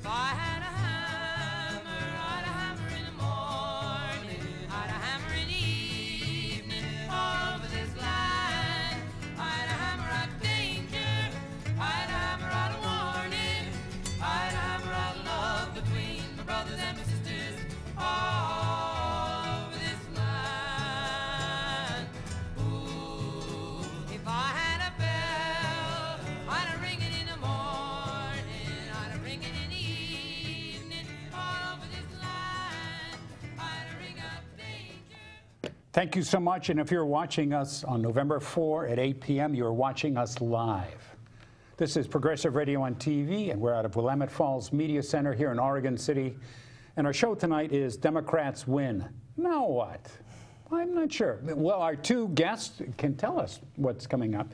If I had a hammer, I'd a hammer in the morning, I'd a hammer in the evening, all over this land. I'd a hammer out danger, I'd a hammer out a warning, I'd a hammer out love between my brothers and my sisters, all over this land. Ooh, if I had a bell, I'd a ring it in the morning, I'd a ring it in the evening, all over this land, I'd a ring up danger. Thank you so much. And if you're watching us on November 4 at 8 p.m., you're watching us live. This is Progressive Radio on TV, and we're out of Willamette Falls Media Center here in Oregon City. And our show tonight is Democrats Win. Now what? I'm not sure. Well, our two guests can tell us what's coming up.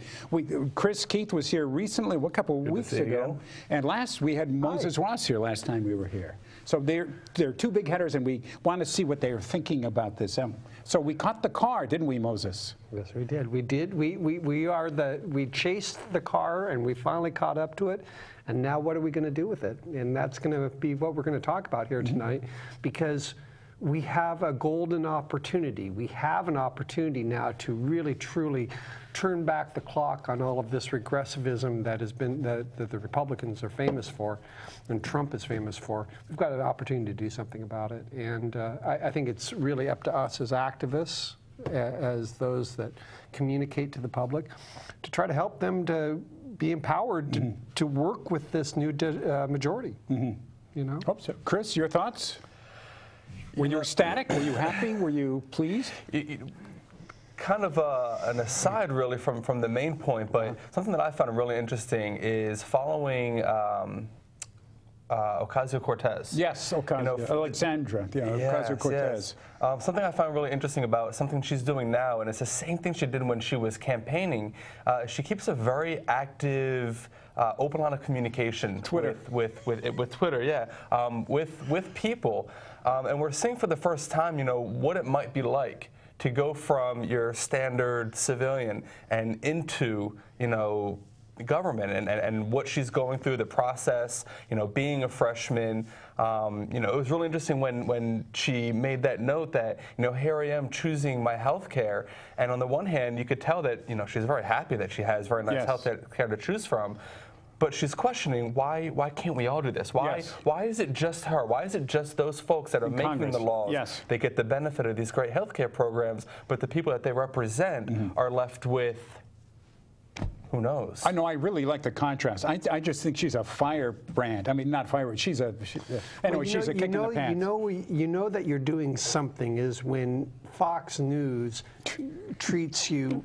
Chris Keith was here recently, a couple of weeks ago. And last, we had Moses Ross here last time we were here. So they're two big headers, and we want to see what they are thinking about this. So we caught the car, didn't we, Moses? Yes, we did. We did. We chased the car, and we finally caught up to it. And now what are we going to do with it? And that's going to be what we're going to talk about here tonight, because we have a golden opportunity. We have an opportunity now to really, truly turn back the clock on all of this regressivism that has been that the Republicans are famous for, and Trump is famous for. We've got an opportunity to do something about it, and I think it's really up to us as activists, as those that communicate to the public, to try to help them to be empowered to work with this new majority. You know. Hope so. Chris, your thoughts? Were you ecstatic? Were you happy? Were you pleased? Kind of an aside, really, from the main point, but something that I found really interesting is following Ocasio-Cortez. Yes, Alexandra, Ocasio-Cortez. Yes. Something I found really interesting about something she's doing now, and it's the same thing she did when she was campaigning. She keeps a very active, open line of communication with Twitter, with people, and we're seeing for the first time, what it might be like to go from your standard civilian and into, government and what she's going through, the process, being a freshman. It was really interesting when she made that note that, here I am choosing my health care. And on the one hand, you could tell that, she's very happy that she has very nice health care to choose from. But she's questioning, why can't we all do this? Why is it just her? Why is it just those folks that are making the laws? They get the benefit of these great health care programs, but the people that they represent are left with, who knows? I know. I really like the contrast. I just think she's a firebrand. I mean, not firebrand. She's a anyway. She's a kick in the pants. You know that you're doing something is when Fox News treats you,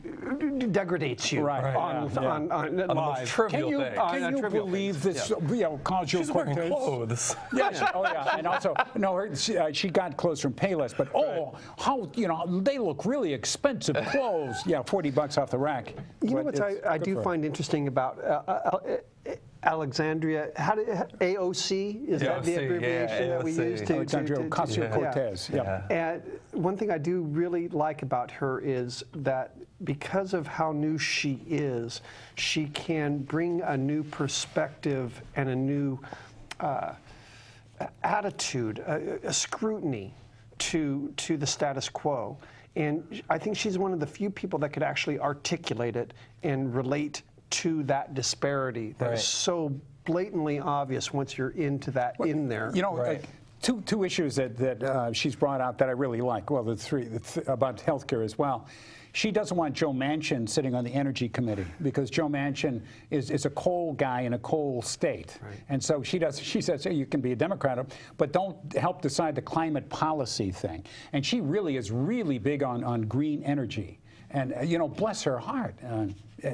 degrades you on live. Can you believe this? She's wearing clothes. Yes. Oh yeah. And also, she got clothes from Payless, but how they look really expensive clothes. Yeah, $40 off the rack. You know what I do find interesting about Alexandria, AOC, is that the abbreviation that we use to Alexandria Ocasio-Cortez. And one thing I do really like about her is that because of how new she is, she can bring a new perspective and a new attitude, a scrutiny to the status quo. And I think she's one of the few people that could actually articulate it and relate to that disparity that is so blatantly obvious once you're into that in there. Two issues that she's brought out that I really like. Well, the three about healthcare as well. She doesn't want Joe Manchin sitting on the Energy Committee because Joe Manchin is a coal guy in a coal state. And so she says, hey, you can be a Democrat, but don't help decide the climate policy thing. And she really is really big on green energy. And, bless her heart.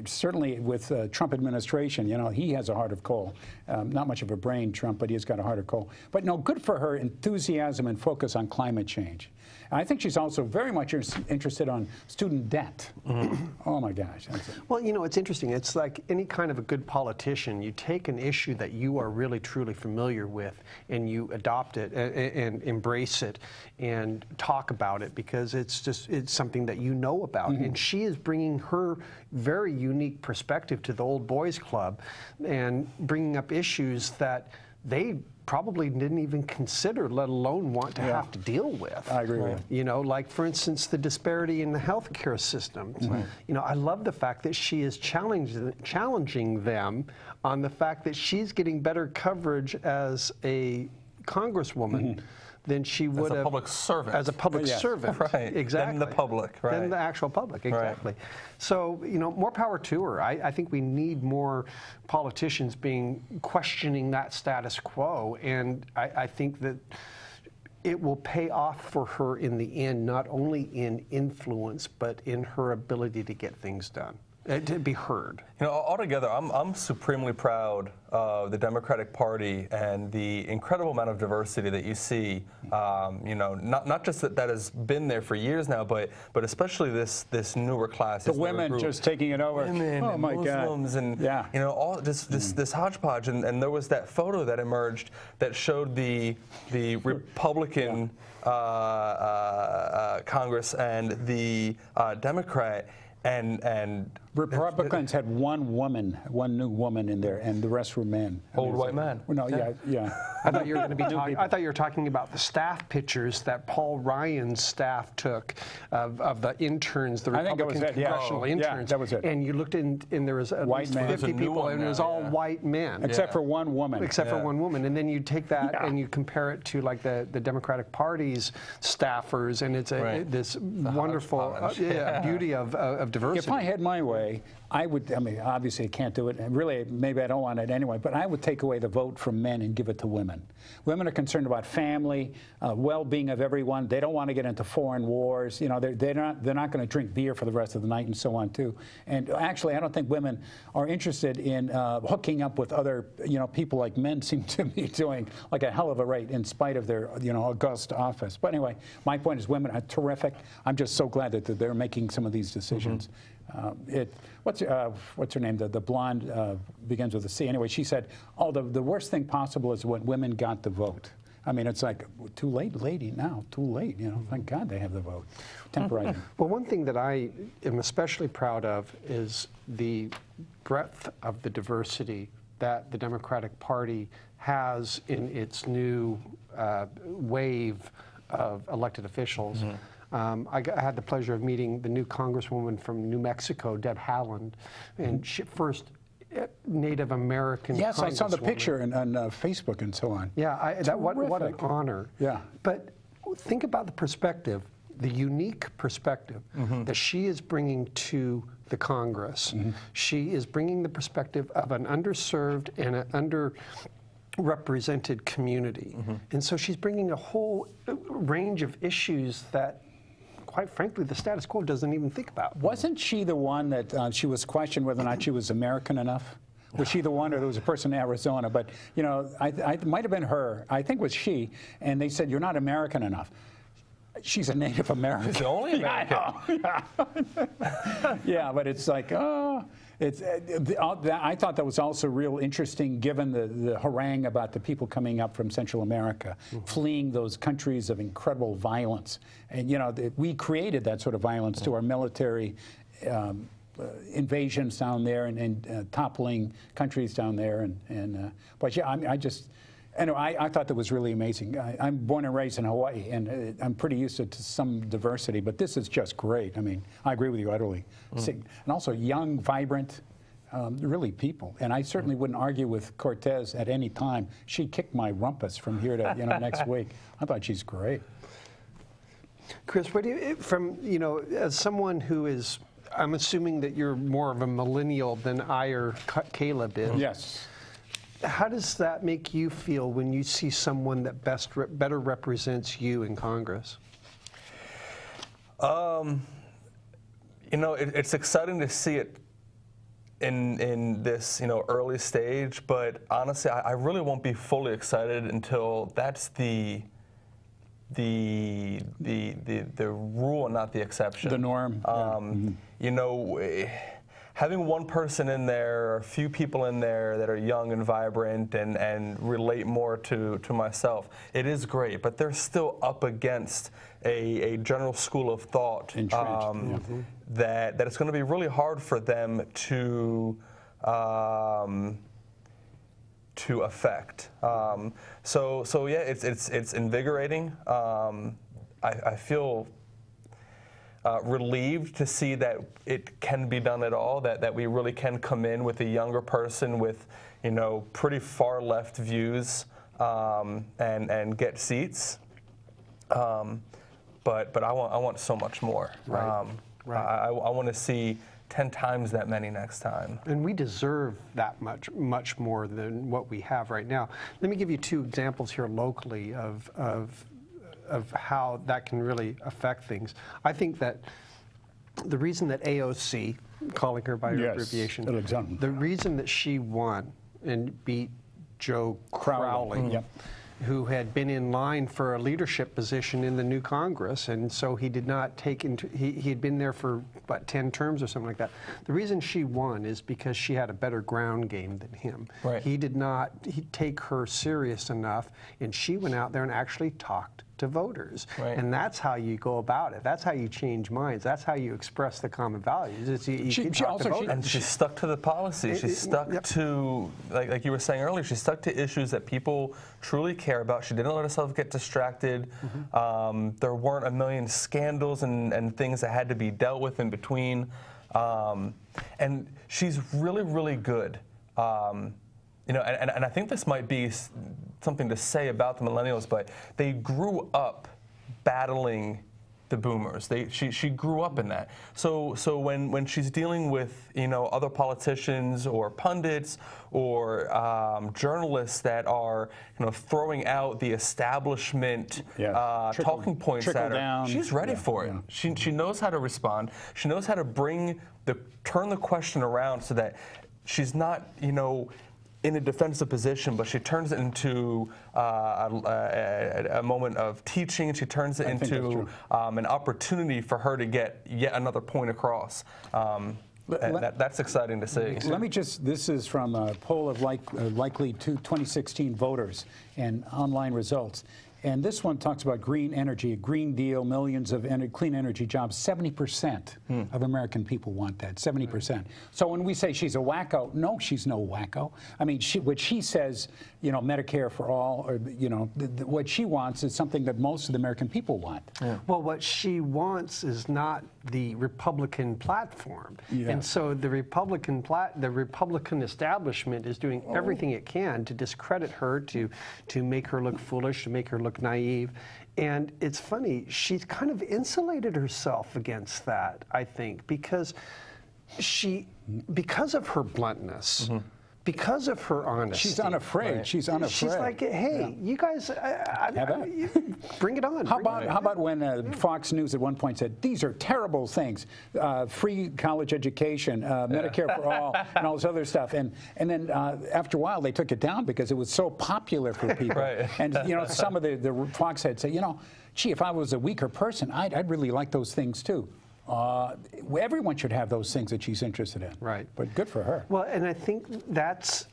Certainly with Trump administration, he has a heart of coal. Not much of a brain, Trump, but he's got a heart of coal. But no, good for her enthusiasm and focus on climate change. And I think she's also very much interested on student debt. Oh my gosh. Well, it's interesting. It's like any kind of a good politician. You take an issue that you are really, truly familiar with and you adopt it and embrace it and talk about it because it's something that you know about. And she is bringing her very unique perspective to the Old Boys Club and bringing up issues that they probably didn't even consider, let alone want to have to deal with. I agree with you. You know, like for instance, the disparity in the healthcare system. You know, I love the fact that she is challenging them on the fact that she's getting better coverage as a congresswoman than she would have as a public servant. As a public servant, right? Exactly. Than the public, right? Than the actual public, exactly. Right. So, you know, more power to her. I think we need more politicians questioning that status quo, and I think that it will pay off for her in the end, not only in influence, but in her ability to get things done, to be heard. You know, altogether, I'm supremely proud of the Democratic Party and the incredible amount of diversity that you see. You know, not just that has been there for years now, but especially this newer class. The women just taking it over. Women oh and my Muslims God. and yeah. you know, all this hodgepodge, and there was that photo that emerged that showed the Republican Congress and the Democrat. And Republicans had one new woman in there, and the rest were men. Old white men. No, yeah. I thought you were going to be talking. I thought you were talking about the staff pictures that Paul Ryan's staff took of the interns, the Republican congressional interns. that was it. And you looked in, and there was at least 50 people, and it was all white men, except for one woman. Except for one woman, and then you take that and you compare it to like the Democratic Party's staffers, and it's this wonderful beauty of diversity. If I had my way, I mean, obviously I can't do it, and really, maybe I don't want it anyway, but I would take away the vote from men and give it to women. Women are concerned about family, well-being of everyone. They don't want to get into foreign wars. You know, they're not going to drink beer for the rest of the night and so on, too. And actually, I don't think women are interested in hooking up with other, people like men seem to be doing like a hell of a rate in spite of their, august office. But anyway, my point is women are terrific. I'm just so glad that they're making some of these decisions. What's her name? The blonde begins with a C. Anyway, she said, "Oh, the worst thing possible is when women got the vote." I mean, it's like too late, lady. Now, too late. Thank God they have the vote. Temporary. Well, one thing that I am especially proud of is the breadth of the diversity that the Democratic Party has in its new wave of elected officials. I had the pleasure of meeting the new Congresswoman from New Mexico, Deb Haaland, and she first Native American. Yes, I saw the picture on Facebook and so on. Yeah, what an honor. Yeah. But think about the perspective, the unique perspective that she is bringing to the Congress. She is bringing the perspective of an underserved and an underrepresented community. And so she's bringing a whole range of issues that, quite frankly, the status quo doesn't even think about. Wasn't she the one that she was questioned whether or not she was American enough? Was she the one, or there was a person in Arizona? But, it might have been her. I think it was she. And they said, "You're not American enough." She's a Native American. She's the only American. Yeah, but it's like, I thought that was also real interesting, given the harangue about the people coming up from Central America, fleeing those countries of incredible violence. And, we created that sort of violence to our military invasions down there and toppling countries down there. But yeah, I thought that was really amazing. I'm born and raised in Hawaii, and I'm pretty used to some diversity, but this is just great. I mean, I agree with you utterly. And also young, vibrant, really people. And I certainly wouldn't argue with Cortez at any time. She kicked my rumpus from here to next week. I thought she's great. Chris, what do you, as someone who is, I'm assuming that you're more of a millennial than I or Caleb is. Yes. How does that make you feel when you see someone that better represents you in Congress? It's exciting to see it in this early stage, but honestly, I really won't be fully excited until that's the rule and not the exception. The norm. Having one person in there, or a few people in there that are young and vibrant and relate more to myself, it is great, but they're still up against a general school of thought that it's going to be really hard for them to to affect. So yeah, it's invigorating. I feel relieved to see that it can be done at all. That we really can come in with a younger person with, you know, pretty far left views and get seats. But I want so much more. Right. I want to see 10 times that many next time. And we deserve that much more than what we have right now. Let me give you two examples here locally of how that can really affect things. I think that the reason that AOC, calling her by her abbreviation, the reason that she won and beat Joe Crowley, who had been in line for a leadership position in the new Congress, and so he did not take into, he had been there for, what, 10 terms or something like that. The reason she won is because she had a better ground game than him. Right. He did not take her serious enough, and she went out there and actually talked to voters. Right. And that's how you go about it. That's how you change minds. That's how you express the common values. It's you talk to voters. And she stuck to the policy. She stuck to, like you were saying earlier, she stuck to issues that people truly care about. She didn't let herself get distracted. There weren't a million scandals and things that had to be dealt with in between. And she's really, really good. You know, and I think this might be something to say about the millennials, but they grew up battling the boomers. She grew up in that. So when she's dealing with, you know, other politicians or pundits or journalists that are, you know, throwing out the establishment talking points at her, she's ready for it. She knows how to respond. She knows how to turn the question around so that she's not, you know, in a defensive position, but she turns it into a moment of teaching. She turns it into an opportunity for her to get yet another point across. That's exciting to see. Let me just, this is from a poll of likely 2016 voters and online results. And this one talks about green energy, a Green Deal, millions of clean energy jobs. 70% of American people want that, 70%. So when we say she's a wacko, no, she's no wacko. I mean, what she says, you know, Medicare for all, or, you know, what she wants is something that most of the American people want. Well, what she wants is not the Republican platform. And so the Republican establishment is doing everything it can to discredit her, to make her look foolish, to make her look naive. And it's funny, she's kind of insulated herself against that, I think, because of her bluntness, because of her honesty. She's unafraid. Right. She's unafraid. She's like, hey, you guys, bring it on. How about when Fox News at one point said, these are terrible things, free college education, Medicare for all, and all this other stuff. And then after a while, they took it down because it was so popular for people. And, you know, some of the Fox heads say, you know, gee, if I was a weaker person, I'd really like those things too. Everyone should have those things that she's interested in. Right. But good for her. Well, and I think that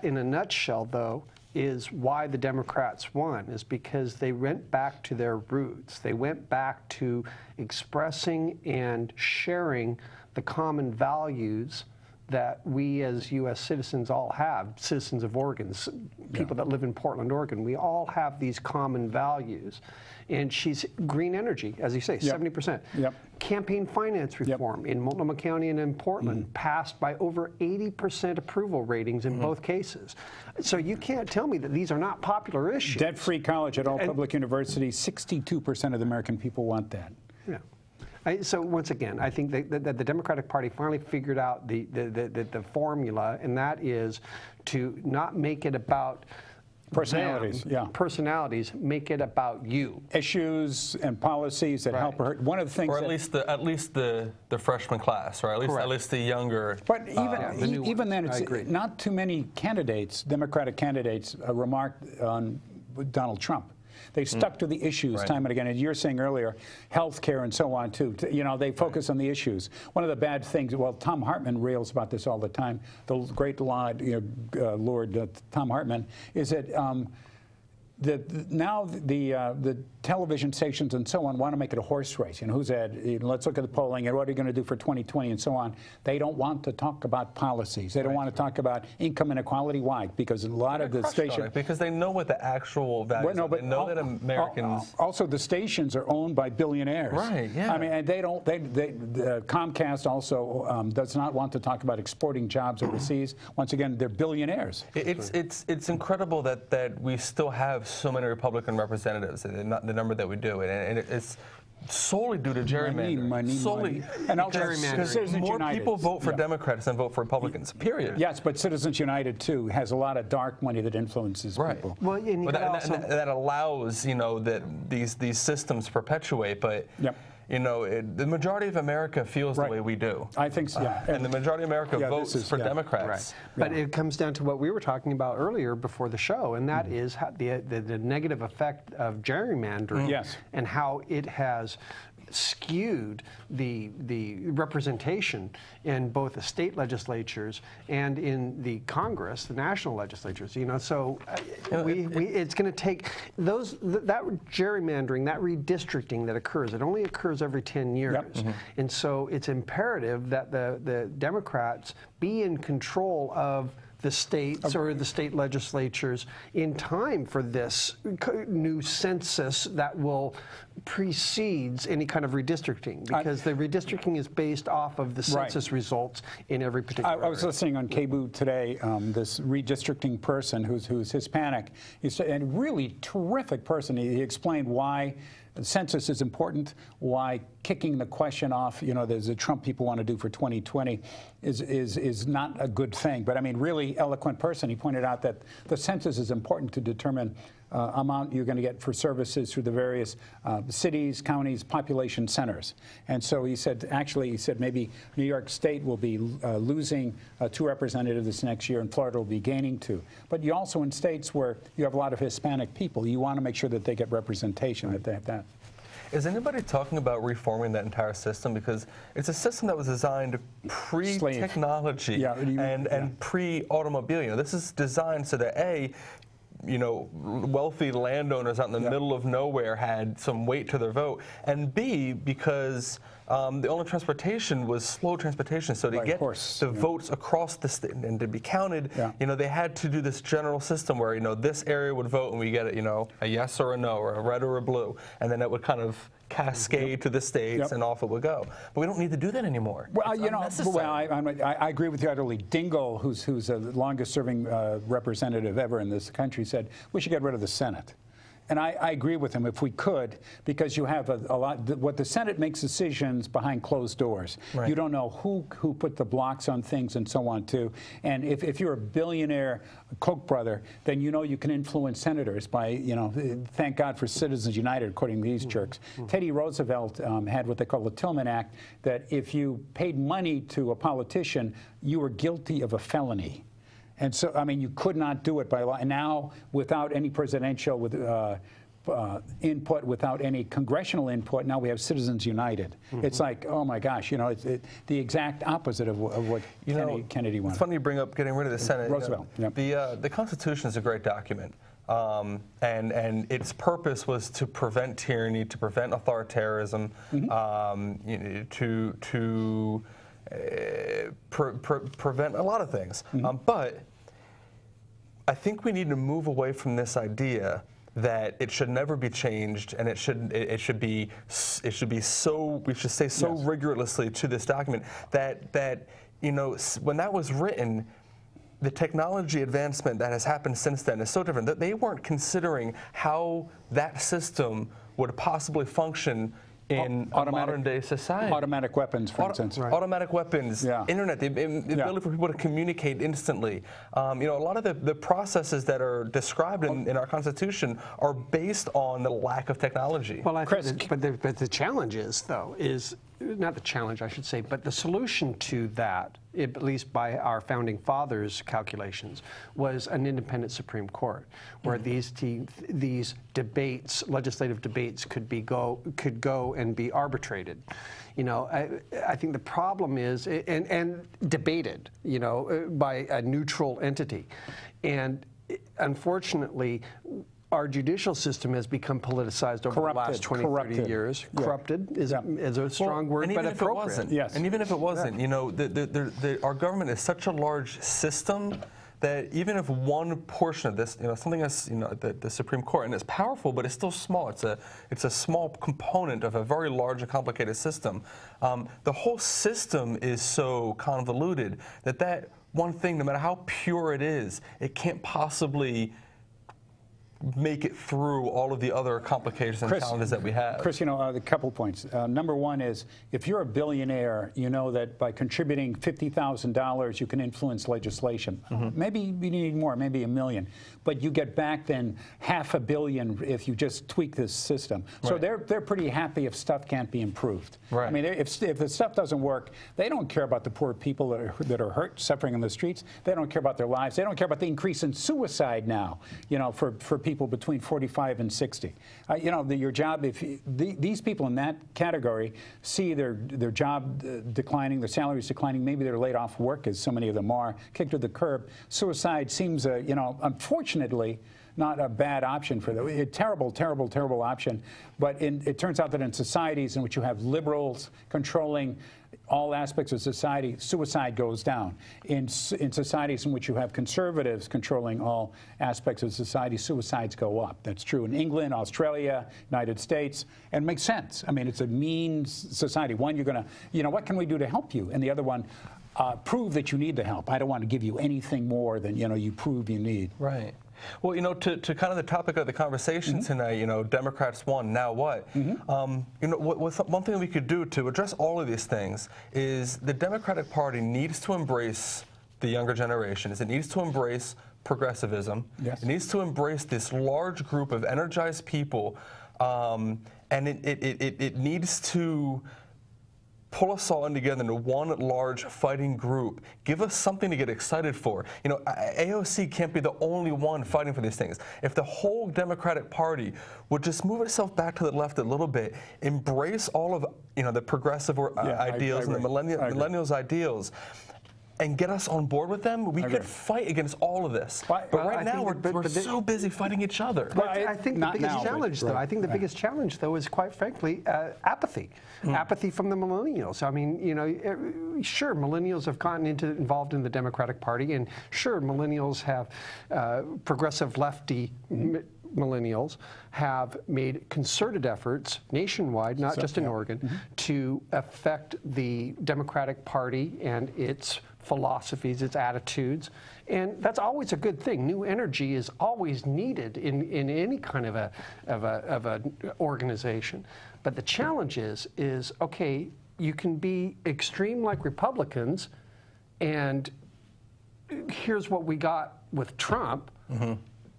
in a nutshell, though, is why the Democrats won, is because they went back to their roots. They went back to expressing and sharing the common values that we as U.S. citizens all have, citizens of Oregon, people that live in Portland, Oregon. We all have these common values. And she's green energy, as you say, 70%. Campaign finance reform in Multnomah County and in Portland passed by over 80% approval ratings in both cases. So you can't tell me that these are not popular issues. Debt-free college at all public universities, 62% of the American people want that. So once again, I think that the Democratic Party finally figured out the formula, and that is to not make it about personalities, personalities, make it about you. Issues and policies that help her. One of the things, or at least the freshman class, right? At least the younger. But even then, it's not too many candidates, Democratic candidates, remarked on Donald Trump. They stuck to the issues time and again. And you're saying earlier, health care and so on, too. You know, they focus on the issues. One of the bad things, well, Tom Hartman rails about this all the time, the great Lord Tom Hartman, is that now the television stations and so on want to make it a horse race. You know, who's ahead? You know, let's look at the polling and what are you going to do for 2020 and so on. They don't want to talk about policies. They don't want to talk about income inequality. Why? Because a lot of the stations, because they know what the actual values are. They know that Americans. Also, the stations are owned by billionaires. Right. Yeah. I mean, and they don't. Comcast also does not want to talk about exporting jobs overseas. Once again, they're billionaires. It's incredible that we still have so many Republican representatives, and not the number that we do, and it's solely due to gerrymandering. Money. And also because more people vote for Democrats than vote for Republicans. Period. Yes, but Citizens United too has a lot of dark money that influences people. Well, and that allows that these systems perpetuate, but. Yep. You know, the majority of America feels the way we do. I think so. Yeah. And the majority of America votes for Democrats. Right. But it comes down to what we were talking about earlier before the show, and that is how the negative effect of gerrymandering and how it has skewed the representation in both the state legislatures and in the Congress, the national legislatures. You know, so it's going to take that gerrymandering, that redistricting that occurs. It only occurs every 10 years, and so it's imperative that the Democrats be in control of the states or the state legislatures in time for this new census that will precedes any kind of redistricting, because the redistricting is based off of the census results in every particular area. I was listening on KBOO today, this redistricting person who's Hispanic, he's a really terrific person. He explained why the census is important, why kicking the question off, you know, there's a Trump people want to do for 2020 is not a good thing. But I mean, really eloquent person. He pointed out that the census is important to determine amount you're going to get for services through the various cities, counties, population centers. And so he said, maybe New York State will be losing 2 representatives this next year, and Florida will be gaining 2. But you also, in states where you have a lot of Hispanic people, you want to make sure that they get representation, that they have that. Is anybody talking about reforming that entire system? Because it's a system that was designed pre-technology and pre-automobile. You know, this is designed so that wealthy landowners out in the middle of nowhere had some weight to their vote, and B, because the only transportation was slow transportation, so to get the votes across the state and to be counted, you know, they had to do this general system where, you know, this area would vote and we get, you know, a yes or a no, or a red or a blue, and then it would kind of cascade to the states and off it would go. But we don't need to do that anymore. Well, you know, I agree with you utterly. Dingell, who's the longest serving representative ever in this country, said we should get rid of the Senate. And I agree with him if we could, because you have a lot. What the Senate makes decisions behind closed doors. Right. You don't know who put the blocks on things and so on too. And if you're a billionaire Koch brother, then you know you can influence senators by, you know, thank God for Citizens United, according to these jerks. Teddy Roosevelt had what they call the Tillman Act, that if you paid money to a politician, you were guilty of a felony. And so, I mean, you could not do it by law. And now, without any presidential input, without any congressional input, now we have Citizens United. It's like, oh my gosh, you know, it's the exact opposite of what Kennedy wanted. It's funny you bring up getting rid of the Senate. Roosevelt. The Constitution is a great document. And its purpose was to prevent tyranny, to prevent authoritarianism, to prevent a lot of things. But I think we need to move away from this idea that it should never be changed, and we should stay so rigorously to this document that you know, when that was written, the technology advancement that has happened since then is so different that they weren't considering how that system would possibly function in a modern-day society. Automatic weapons, for instance. Automatic weapons, internet, the ability for people to communicate instantly. You know, a lot of the processes that are described in our Constitution are based on the lack of technology. Well, I think but the challenge is, though, is not the challenge, I should say, but the solution to that, at least by our founding fathers' calculations, was an independent Supreme Court, where these debates, legislative debates, could go and be arbitrated. You know, I think the problem is, and debated, you know, by a neutral entity, and unfortunately, our judicial system has become politicized over the last 20, 30 years. Yeah. Corrupted is a strong word, but if appropriate. it wasn't, Yes. And even if it wasn't, you know, our government is such a large system that even if one portion of this, you know, something as, you know, the Supreme Court, and it's powerful, but it's still small. It's a small component of a very large and complicated system. The whole system is so convoluted that one thing, no matter how pure it is, it can't possibly make it through all of the other complications and challenges that we have. Chris, you know, a couple points. Number one is, if you're a billionaire, you know that by contributing $50,000, you can influence legislation. Maybe you need more, maybe $1 million. But you get back then $500 million if you just tweak this system. So they're pretty happy if stuff can't be improved. Right. I mean, if the stuff doesn't work, they don't care about the poor people that are hurt, suffering in the streets. They don't care about their lives. They don't care about the increase in suicide now, you know, for people between 45 and 60. You know, your job, if these people in that category see their job declining, their salaries declining, maybe they're laid off work, as so many of them are, kicked to the curb. Suicide seems, you know, unfortunately, not a bad option for them. A terrible, terrible, terrible option. But it turns out that in societies in which you have liberals controlling all aspects of society, suicide goes down. In societies in which you have conservatives controlling all aspects of society, suicides go up. That's true in England, Australia, United States, and it makes sense. I mean, it's a mean society. One, you're going to, you know, what can we do to help you? And the other one, prove that you need the help. I don't want to give you anything more than, you know, you prove you need. Right. Well, you know, to kind of the topic of the conversation tonight, you know, Democrats won, now what? You know, one thing we could do to address all of these things is the Democratic Party needs to embrace the younger generations. It needs to embrace progressivism. Yes. It needs to embrace this large group of energized people, and it needs to pull us all in together into one large fighting group. Give us something to get excited for. You know, AOC can't be the only one fighting for these things. If the whole Democratic Party would just move itself back to the left a little bit, embrace all of, you know, the progressive ideals and the millennials' ideals, and get us on board with them, we could fight against all of this. But right now, we're so busy fighting each other. But I think the biggest challenge, though, I think the biggest challenge, though, is quite frankly apathy. Apathy from the millennials. I mean, you know, sure, millennials have gotten involved in the Democratic Party, and sure, millennials have progressive lefty millennials have made concerted efforts nationwide, not just in Oregon, to affect the Democratic Party and its philosophies, its attitudes, and that's always a good thing. New energy is always needed in any kind of a organization. But the challenge is okay, you can be extreme like Republicans, and here's what we got with Trump.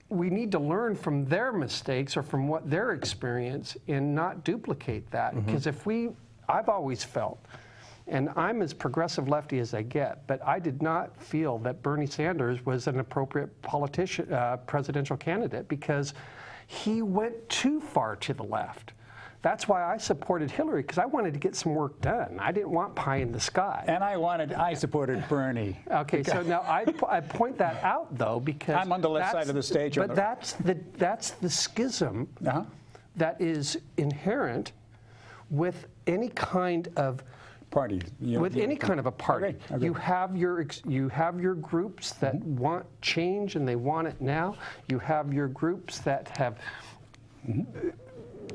We need to learn from their mistakes or from what their experience and not duplicate that. Because I've always felt, and I'm as progressive lefty as I get, but I did not feel that Bernie Sanders was an appropriate presidential candidate because he went too far to the left. That's why I supported Hillary, because I wanted to get some work done. I didn't want pie in the sky. And I supported Bernie. Okay, so now I point that out, though, because I'm on the left side of the stage. But that's the schism that is inherent with any kind of party. With any kind of a party. Okay. You have your groups that want change and they want it now. You have your groups that have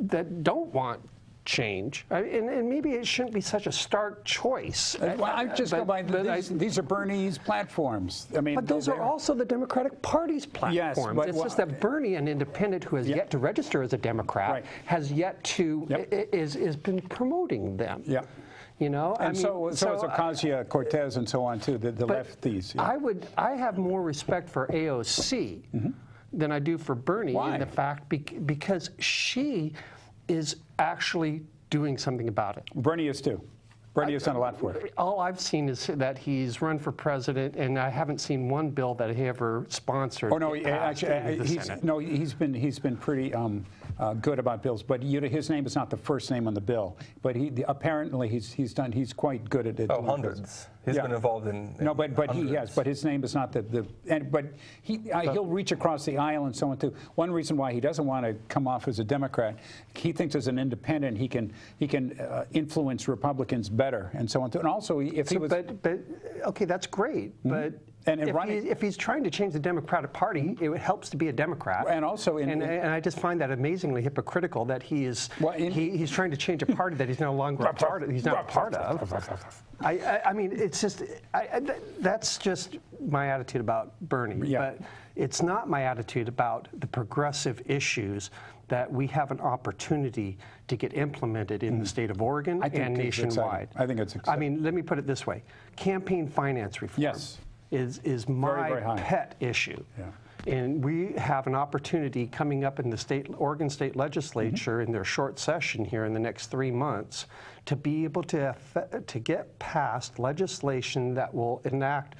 that don't want change, and maybe it shouldn't be such a stark choice. Well, I just go by these are Bernie's platforms. I mean, but those are also the Democratic Party's platforms. Yes, but it's just that Bernie, an independent who has yet to register as a Democrat, has yet to is been promoting them. Yeah. You know, and so is Ocasio-Cortez and so on too. The lefties. Yeah. I have more respect for AOC than I do for Bernie. Why? In the fact because she is actually doing something about it. Bernie is too. Bernie has done a lot for it. All I've seen is that he's run for president, and I haven't seen one bill that he ever sponsored. Oh no, he's been pretty good about bills. But his name is not the first name on the bill. But apparently he's quite good at it. Oh, hundreds. He's been involved in no, but he hundreds. has. But his name is not but he'll reach across the aisle and so on too. One reason why he doesn't want to come off as a Democrat, he thinks as an independent he can influence Republicans better and so on too. And also, if he was, but okay, that's great, but. And if he's trying to change the Democratic Party, it helps to be a Democrat. And also, and I just find that amazingly hypocritical that he's trying to change a party that he's no longer a part of. He's not a part of. I mean, it's just that's just my attitude about Bernie. Yeah. But it's not my attitude about the progressive issues that we have an opportunity to get implemented in the state of Oregon and nationwide. I think it's exciting. I mean, let me put it this way: campaign finance reform. Yes. Is my very high. pet issue. Yeah. And we have an opportunity coming up in the Oregon State Legislature in their short session here in the next 3 months to be able to get passed legislation that will enact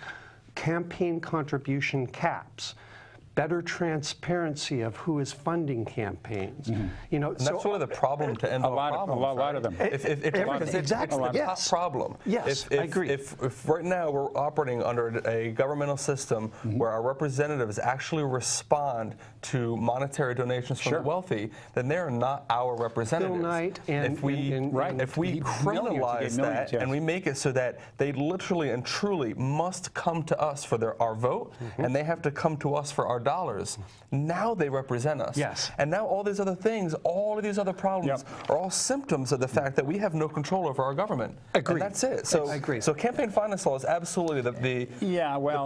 campaign contribution caps, better transparency of who is funding campaigns. You know, and that's really the problem to end all problems. A lot of them. Because it's the top problem. Yes, I agree. If right now we're operating under a governmental system where our representatives actually respond to monetary donations from the wealthy, then they're not our representatives. Phil Knight if we criminalize that and we make it so that they literally and truly must come to us for our vote, and they have to come to us for our dollars, now they represent us. Yes. And now all these other things, all of these other problems are all symptoms of the fact that we have no control over our government. Agree. And that's it. So, I agree. So campaign finance law is absolutely the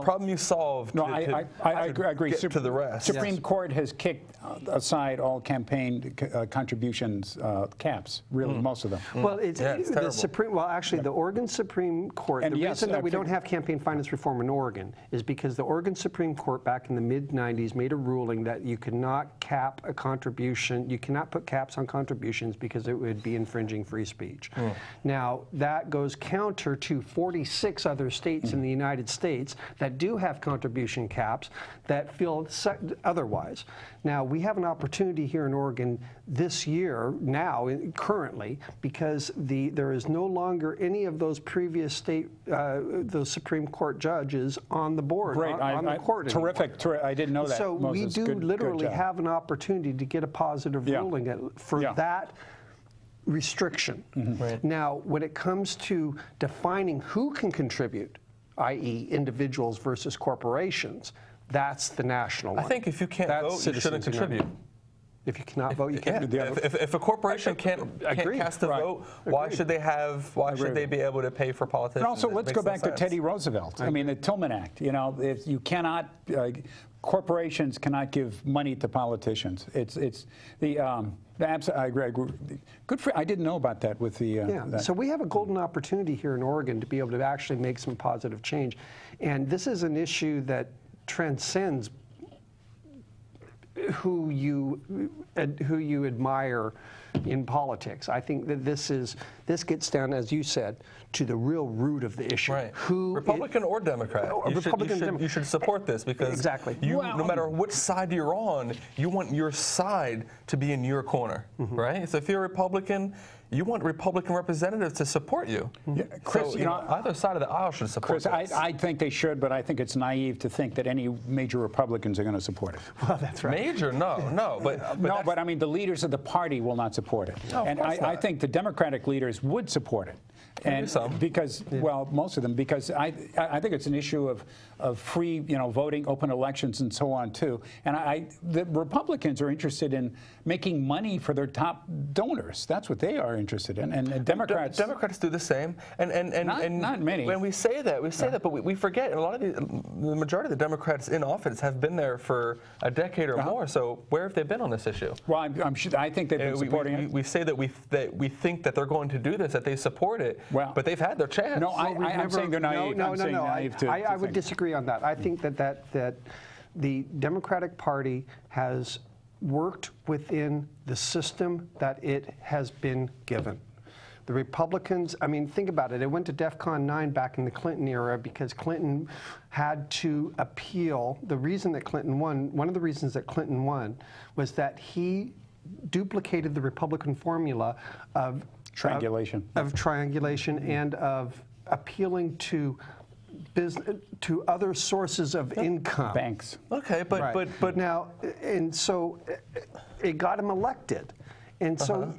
problem you solve I agree. To the rest. Supreme Court has kicked aside all campaign contributions caps, really, most of them. Well, actually, the Oregon Supreme Court, And the yes, reason that we don't have campaign finance reform in Oregon is because the Oregon Supreme Court back in the mid-90s made a ruling that you cannot cap a contribution, you cannot put caps on contributions because it would be infringing free speech. Now, that goes counter to 46 other states in the United States that do have contribution caps that feel otherwise. Now, we have an opportunity here in Oregon this year, currently, because there is no longer any of those previous those Supreme Court judges on the board, on the court anymore. Terrific. I didn't know that. So Moses. we do literally good job. have an opportunity to get a positive ruling for that restriction. Right. Now, when it comes to defining who can contribute, i.e. individuals versus corporations, that's the national one. I think if you can't vote, you shouldn't contribute. If you cannot vote, you can't. If a corporation can't cast a vote, why should they should they be able to pay for politicians? And also, let's go back to Teddy Roosevelt. I mean, the Tillman Act. You know, if you cannot, corporations cannot give money to politicians. I agree. Good for. I didn't know about that with the. So we have a golden opportunity here in Oregon to be able to actually make some positive change, and this is an issue that transcends who you admire in politics. I think that this gets down, as you said, to the real root of the issue. Right. Republican or Democrat, you should support this because no matter which side you're on, you want your side to be in your corner, right? So if you're a Republican, you want Republican representatives to support you. Yeah, Chris, so, either side of the aisle should support Chris, this. I think they should, but I think it's naive to think that any major Republicans are going to support it. Well, that's right. Major? No. But I mean, the leaders of the party will not support it. No, and I think the Democratic leaders would support it. And some. Because, well, most of them, because I think it's an issue of free, voting, open elections, and so on too. And the Republicans are interested in making money for their top donors. That's what they are interested in. And Democrats do the same. And not many. When we say that, but we forget. And a lot of the majority of the Democrats in office have been there for a decade or more. So where have they been on this issue? Well, I think they've been supporting it. We say that we think that they're going to do this, that they support it. Well, but they've had their chance. No, I'm saying they're naive. No. I would disagree on that. I think that the Democratic Party has worked within the system that it has been given. The Republicans, I mean, think about it. It went to DEFCON 9 back in the Clinton era because Clinton had to appeal. The reason that Clinton won, one of the reasons that Clinton won, was that he duplicated the Republican formula of triangulation. And of appealing to business, to other sources of income. Banks. Okay, but now, and so it got him elected, and so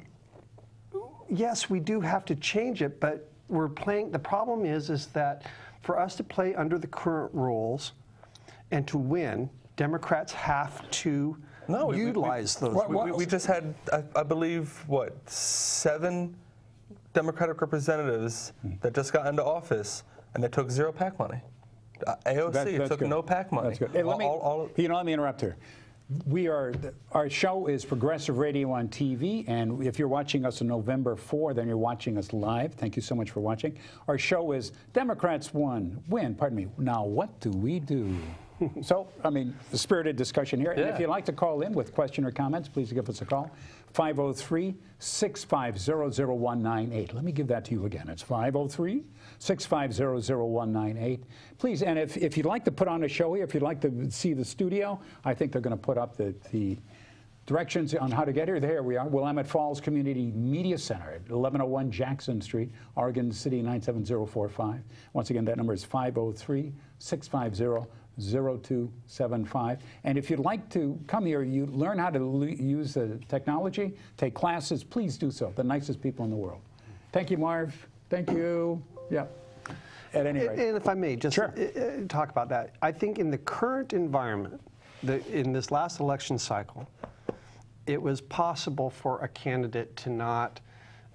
yes, we do have to change it, but we're playing. The problem is that for us to play under the current rules and to win, Democrats have to utilize those rules. We just had, I believe, what, 7 Democratic representatives that just got into office, and they took 0 PAC money. AOC took no PAC money. That's good. Hey, let me interrupt here. Our show is Progressive Radio on TV, and if you're watching us on November 4, then you're watching us live. Thank you so much for watching. Our show is Democrats win. Pardon me. Now, what do we do? So, I mean, the spirited discussion here. Yeah. And if you'd like to call in with question or comments, please give us a call. 503-650-0198. Let me give that to you again. It's 503-650-0198. Please, and if you'd like to put on a show here, if you'd like to see the studio, I think they're going to put up the directions on how to get here. There we are, Willamette Falls Community Media Center at 1101 Jackson Street, Oregon City 97045. Once again, that number is 503-650-0275. And if you'd like to come here, you learn how to use the technology, take classes, please do so. The nicest people in the world. Thank you, Marv. Thank you. Yeah. At any rate. And if I may just talk about that, I think in the current environment, in this last election cycle, it was possible for a candidate to not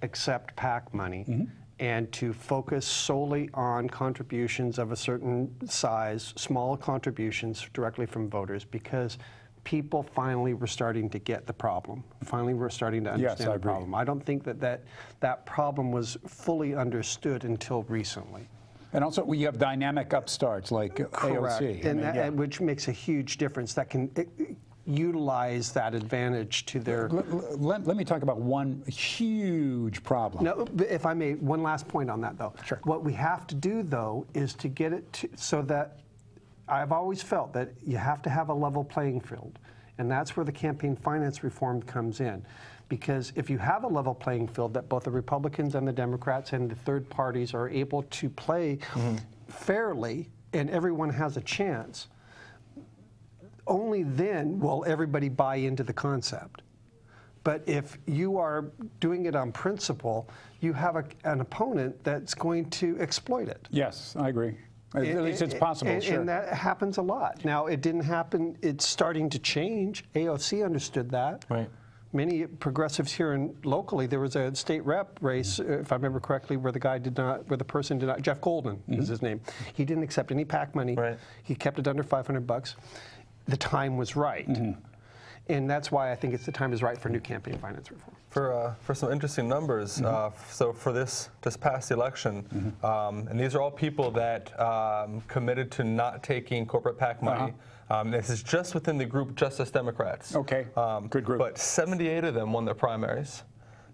accept PAC money and to focus solely on contributions of a certain size, small contributions directly from voters, because people finally were starting to get the problem. Finally, we're starting to understand the problem. I don't think that problem was fully understood until recently. And also, we have dynamic upstarts like AOC. And which makes a huge difference. That can utilize that advantage to their... Let me talk about one huge problem. No, if I may, one last point on that, though. Sure. What we have to do, though, is to get it to, so that I've always felt that you have to have a level playing field. And that's where the campaign finance reform comes in. Because if you have a level playing field that both the Republicans and the Democrats and the third parties are able to play fairly and everyone has a chance, only then will everybody buy into the concept. But if you are doing it on principle, you have an opponent that's going to exploit it. Yes, I agree. At least it's possible, sure. And that happens a lot. Now, it didn't happen. It's starting to change. AOC understood that. Right. Many progressives here locally, there was a state rep race, if I remember correctly, where the person did not, Jeff Golden is his name. He didn't accept any PAC money. Right. He kept it under $500. The time was right. And that's why I think it's the time is right for new campaign finance reform. For some interesting numbers, so for this past election, and these are all people that committed to not taking corporate PAC money. This is just within the group Justice Democrats. Okay, good group. But 78 of them won their primaries.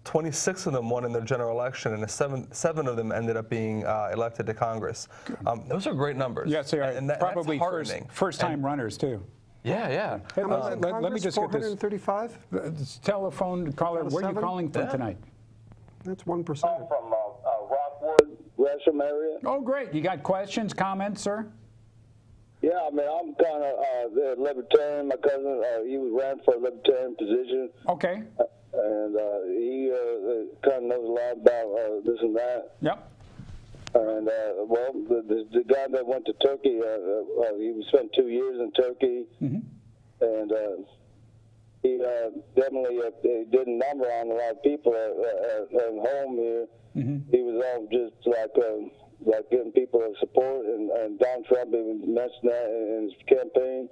26 of them won in their general election, and seven of them ended up being elected to Congress. Those are great numbers. Yes, they are. And probably first-time runners, too. Yeah. Hey, let me just get this. 435? Telephone caller, where are you calling from tonight? That's 1%. I'm from Rockwood, Gresham area. Oh, great. You got questions, comments, sir? Yeah, I mean, I'm kind of libertarian. My cousin, he ran for a libertarian position. Okay. And he kind of knows a lot about this and that. Yep. And, well, the guy that went to Turkey, he spent 2 years in Turkey. And he definitely did a number on a lot of people at home here. He was all just like getting people support, and Donald Trump even mentioned that in his campaign.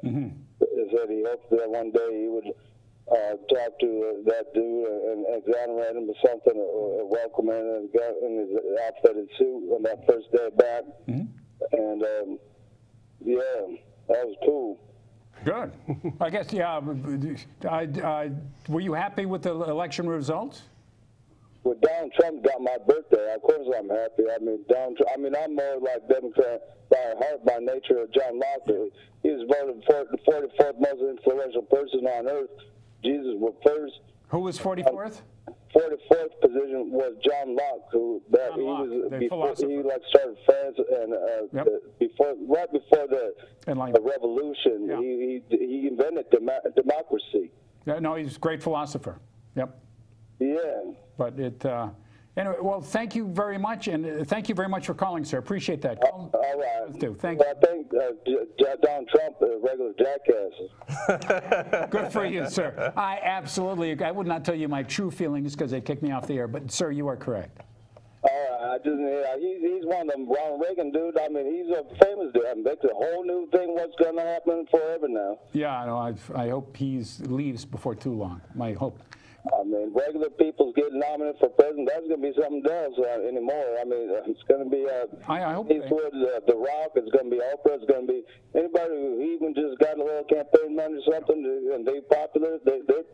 He said he hoped that one day he would talk to that dude and exonerate him or something, or welcome him in his outfitted suit on that first day back. And yeah, that was cool. Good. I guess, yeah. Were you happy with the election results? Well, Donald Trump got my birthday. Of course I'm happy. I mean, I'm more like Democrat by heart, by nature, of John Locke. He was voted for the 44th most influential person on earth. Jesus was first. Who was 44th? 44th position was John Locke, who that John he Locke, was the before philosopher. he like started France and right before the revolution. Yeah. He invented democracy. Yeah, no, he's a great philosopher. Yep. Yeah. But it. Anyway, well, thank you very much, and thank you very much for calling, sir. Appreciate that. All right. Thank well, I think Donald Trump is a regular jackass. Good for you, sir. I absolutely agree. I would not tell you my true feelings because they kicked me off the air, but, sir, you are correct. I just, he's one of them Ronald Reagan dudes. I mean, he's a famous dude. I mean, that's a whole new thing what's going to happen forever now. Yeah, no, I hope he leaves before too long. My hope. I mean, regular people's getting nominated for president. That's going to be something else anymore. I mean, it's going to be I hope The Rock. It's going to be Oprah. It's going to be anybody who even just got a little campaign money or something and they're popular. They're good.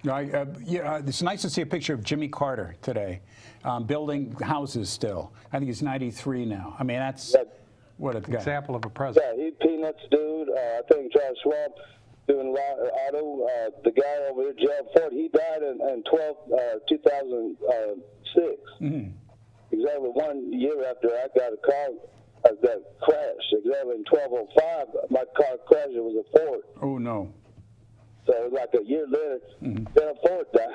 It's nice to see a picture of Jimmy Carter today, building houses still. I think he's 93 now. I mean, that's what a guy. Example of a president. Yeah, he's peanuts, dude. I think Charles Schwab doing auto. The guy over there, Gerald Ford, he died in 2006. Mm-hmm. Exactly 1 year after I got a car that crashed. Exactly in 1205, my car crashed. It was a Ford. Oh, no. So like a year later, Gerald Ford died.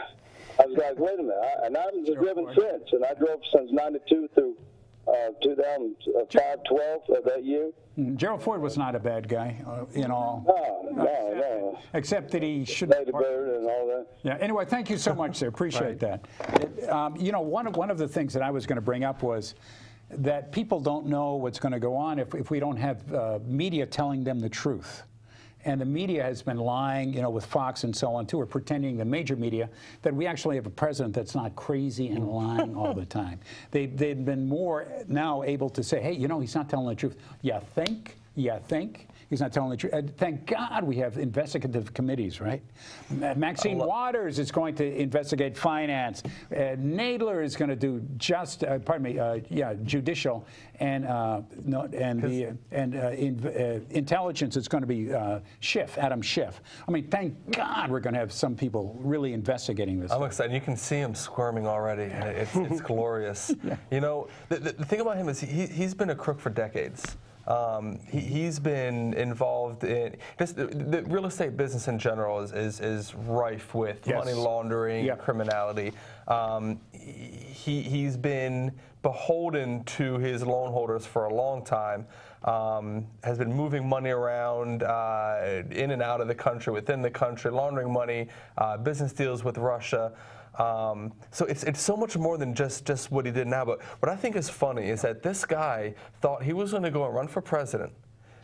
I was like, wait a minute. And I was driven since. And I drove since 92 through 2005, 12 of that year. Gerald Ford was not a bad guy in all. No. Except that he shouldn't. Lady Bird and all that. Yeah. Anyway, thank you so much, sir. Appreciate that. One of the things that I was going to bring up was that people don't know what's going to go on if we don't have media telling them the truth. And the media has been lying, with Fox and so on, too, or pretending, the major media, that we actually have a president that's not crazy and lying all the time. They've been more now able to say, hey, he's not telling the truth. You think? He's not telling the truth. Thank God we have investigative committees, right? Maxine Waters is going to investigate finance. Nadler is going to do judicial, and intelligence is going to be Adam Schiff. I mean, thank God we're going to have some people really investigating this. I'm excited. You can see him squirming already. It's glorious. Yeah. The thing about him is he's been a crook for decades. He's been involved in just the real estate business in general is rife with money laundering, criminality. He's been beholden to his loan holders for a long time. Has been moving money around in and out of the country, within the country, laundering money, business deals with Russia. So it's so much more than just what he did now. But what I think is funny is that this guy thought he was going to go and run for president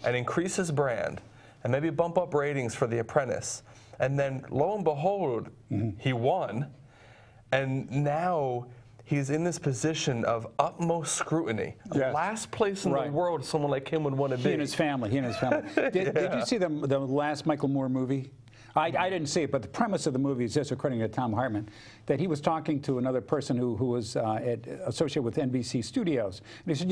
and increase his brand and maybe bump up ratings for The Apprentice. And then lo and behold, he won. And now he's in this position of utmost scrutiny. Yes. Last place in the world someone like him would want to be. He and his family. Did you see the last Michael Moore movie? I didn't see it, but the premise of the movie is this, according to Tom Hartman, that he was talking to another person who was associated with NBC Studios. And he said,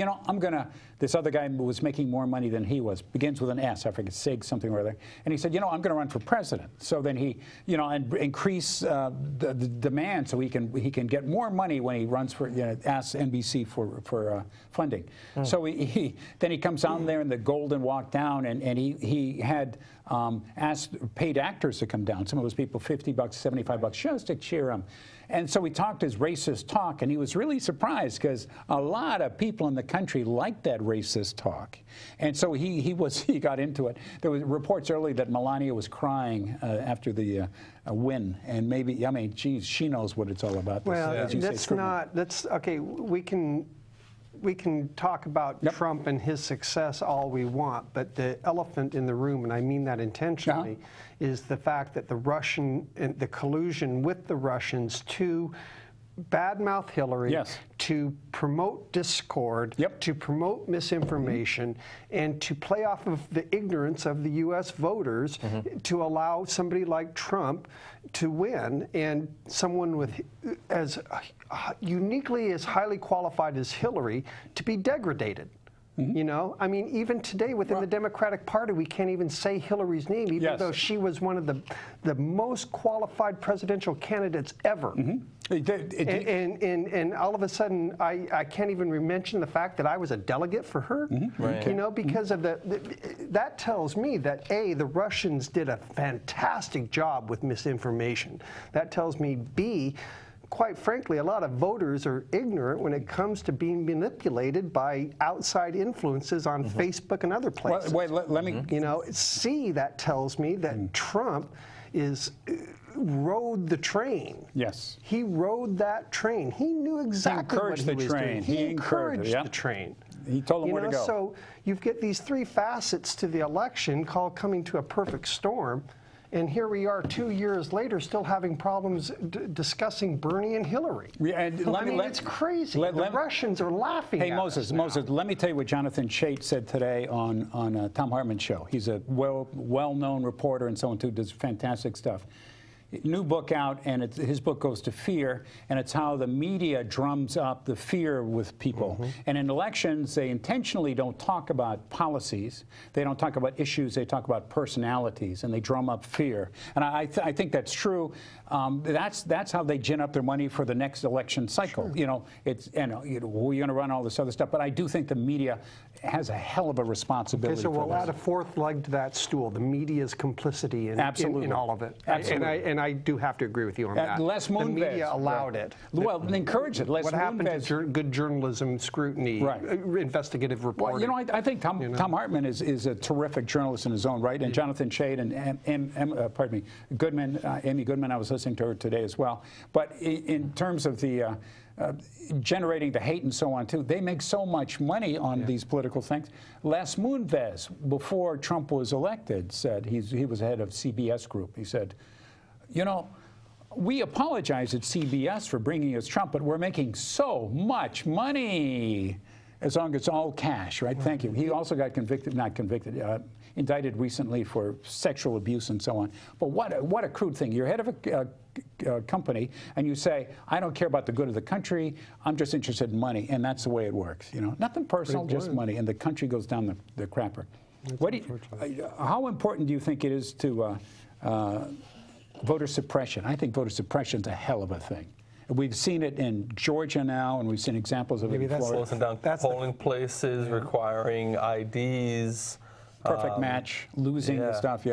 this other guy was making more money than he was, begins with an S, I forget, Sig something or other. And he said, I'm going to run for president. So then he, and increase the demand so he can get more money when he runs for, asks NBC for funding. So then he comes down there in the Golden Walk down, and he had asked paid actors to come down. Some of those people, $50, $75, just to cheer him. And so he talked his racist talk, and he was really surprised because a lot of people in the country liked that racist talk. And so he got into it. There was reports early that Melania was crying after the win, and maybe, geez, she knows what it's all about. Well, okay, we can talk about Trump and his success all we want, but the elephant in the room, and I mean that intentionally, is the fact that the collusion with the Russians to badmouth Hillary, to promote discord, to promote misinformation, and to play off of the ignorance of the U.S. voters to allow somebody like Trump to win, and someone with as uniquely as highly qualified as Hillary to be degraded. You know, I mean, even today within the Democratic Party, we can't even say Hillary's name, even though she was one of the most qualified presidential candidates ever. And all of a sudden, I can't even mention the fact that I was a delegate for her. You know, because of that tells me that A, the Russians did a fantastic job with misinformation. That tells me B, quite frankly, a lot of voters are ignorant when it comes to being manipulated by outside influences on Facebook and other places. Well, wait, let me... You know, C, that tells me that Trump rode the train. Yes. He rode that train. He knew exactly what he was doing. He encouraged the train. He told them where to go. So you get these three facets to the election called coming to a perfect storm. And here we are 2 years later still having problems discussing Bernie and Hillary. It's crazy. The Russians are laughing at us now. Moses, let me tell you what Jonathan Chait said today on Tom Hartman's show. He's a well-known reporter and so on too, does fantastic stuff. New book out, and his book goes to fear, and it's how the media drums up the fear with people. And in elections, they intentionally don't talk about policies. They don't talk about issues. They talk about personalities, and they drum up fear. And I think that's true. That's how they gin up their money for the next election cycle. You know, we're going to run all this other stuff, but I do think the media has a hell of a responsibility. Okay, so we'll add a fourth leg to that stool: the media's complicity in all of it. Absolutely. And I do have to agree with you on that. Les Moonves, the media allowed it. Well, encourage it. What happened to good journalism, scrutiny, investigative reporting? Well, you know, I think Tom Hartman is a terrific journalist in his own right, and Jonathan Chait and Amy Goodman, I was listening to her today as well. But in terms of the generating the hate and so on too, they make so much money on these political things. Les Moonves, before Trump was elected, said he was head of CBS Group. He said, you know, we apologize at CBS for bringing us Trump, but we're making so much money as long as it's all cash, right? Thank you. He also got indicted recently for sexual abuse and so on. But what a crude thing. You're head of a company, and you say, I don't care about the good of the country, I'm just interested in money, and that's the way it works. You know, nothing personal, just money, and the country goes down the crapper. How important do you think it is to voter suppression? I think voter suppression is a hell of a thing. We've seen it in Georgia now, and we've seen examples of it in Florida. Closing down polling places, requiring IDs. Perfect match, losing the stuff,